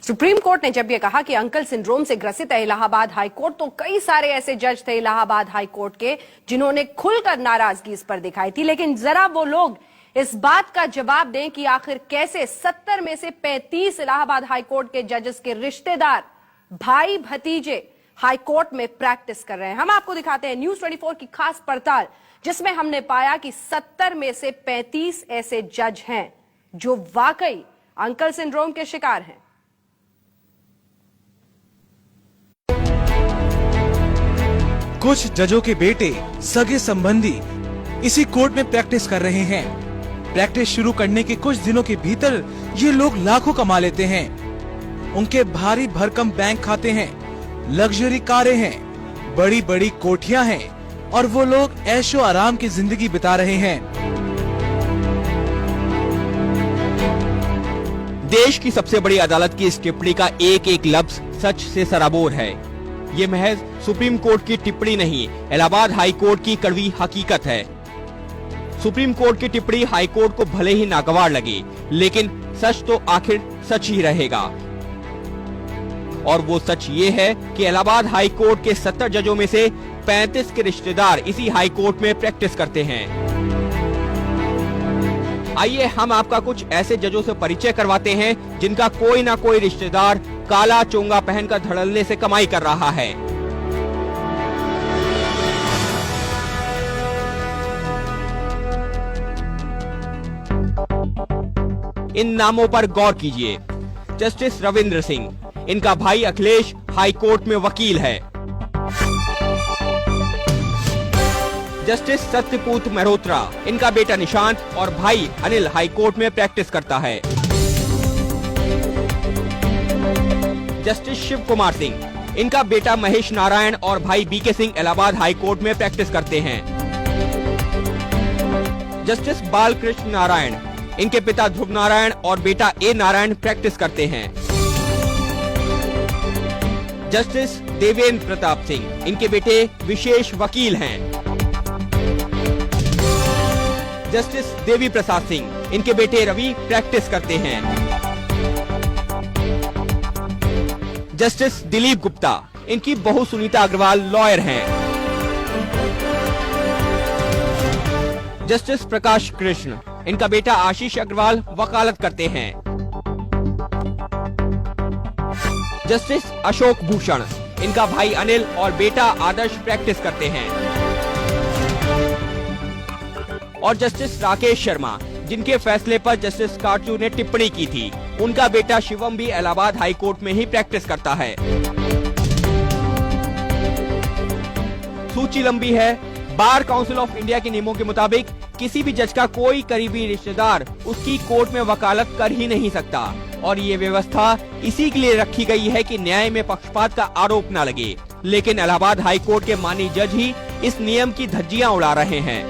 Supreme court ने जब यह कहा कि अंकल सिंड्रोम से ग्रसित है इलाहाबाद हाई कोर्ट, तो कई सारे ऐसे जज थे इलाहाबाद हाई कोर्ट के जिन्होंने खुलकर नाराजगी इस पर दिखाई थी। लेकिन जरा वो लोग इस बात का जवाब दें कि आखिर कैसे 70 में से 35 इलाहाबाद हाई कोर्ट के जजेस के रिश्तेदार, भाई भतीजे हाई कोर्ट में प्रैक्टिस कर रहे हैं। हम आपको दिखाते हैं न्यूज़ 24 की खास पड़ताल, जिसमें हमने पाया कि 70 में से 35 ऐसे जज हैं जो वाकई अंकल सिंड्रोम के शिकार हैं। कुछ जजों के बेटे, सगे संबंधी इसी कोर्ट में प्रैक्टिस कर रहे हैं। प्रैक्टिस शुरू करने के कुछ दिनों के भीतर ये लोग लाखों कमा लेते हैं। उनके भारी भरकम बैंक खाते हैं, लग्जरी कारें हैं, बड़ी बड़ी कोठियां हैं और वो लोग ऐशो आराम की जिंदगी बिता रहे हैं। देश की सबसे बड़ी अदालत की इस टिप्पणी का एक एक लफ्ज सच से सराबोर है। ये महज सुप्रीम कोर्ट की टिप्पणी नहीं, इलाहाबाद हाई कोर्ट की कड़वी हकीकत है। सुप्रीम कोर्ट की टिप्पणी हाई कोर्ट को भले ही नागवार लगे, लेकिन सच तो आखिर सच ही रहेगा। और वो सच ये है कि इलाहाबाद हाई कोर्ट के 70 जजों में से 35 के रिश्तेदार इसी हाई कोर्ट में प्रैक्टिस करते हैं। आइए हम आपका कुछ ऐसे जजों से परिचय करवाते हैं जिनका कोई ना कोई रिश्तेदार काला चोंगा पहनकर धड़ल्ले से कमाई कर रहा है। इन नामों पर गौर कीजिए। जस्टिस रविंद्र सिंह, इनका भाई अखिलेश हाई कोर्ट में वकील है। जस्टिस सत्यपूत मल्होत्रा, इनका बेटा निशांत और भाई अनिल हाई कोर्ट में प्रैक्टिस करता है। जस्टिस शिव कुमार सिंह, इनका बेटा महेश नारायण और भाई बीके सिंह इलाहाबाद हाई कोर्ट में प्रैक्टिस करते हैं। जस्टिस बालकृष्ण नारायण, इनके पिता ध्रुव नारायण और बेटा ए नारायण प्रैक्टिस करते हैं। जस्टिस देवेंद्र प्रताप सिंह, इनके बेटे विशेष वकील हैं। जस्टिस देवी प्रसाद सिंह, इनके बेटे रवि प्रैक्टिस करते हैं। जस्टिस दिलीप गुप्ता, इनकी बहू सुनीता अग्रवाल लॉयर हैं। जस्टिस प्रकाश कृष्ण, इनका बेटा आशीष अग्रवाल वकालत करते हैं। जस्टिस अशोक भूषण, इनका भाई अनिल और बेटा आदर्श प्रैक्टिस करते हैं। और जस्टिस राकेश शर्मा, जिनके फैसले पर जस्टिस कारचू ने टिप्पणी की थी, उनका बेटा शिवम भी इलाहाबाद हाई कोर्ट में ही प्रैक्टिस करता है। सूची लंबी है। बार काउंसिल ऑफ इंडिया के नियमों के मुताबिक किसी भी जज का कोई करीबी रिश्तेदार उसकी कोर्ट में वकालत कर ही नहीं सकता, और ये व्यवस्था इसी के लिए रखी गई है कि न्याय में पक्षपात का आरोप न लगे। लेकिन इलाहाबाद हाई कोर्ट के माननीय जज ही इस नियम की धज्जियां उड़ा रहे हैं।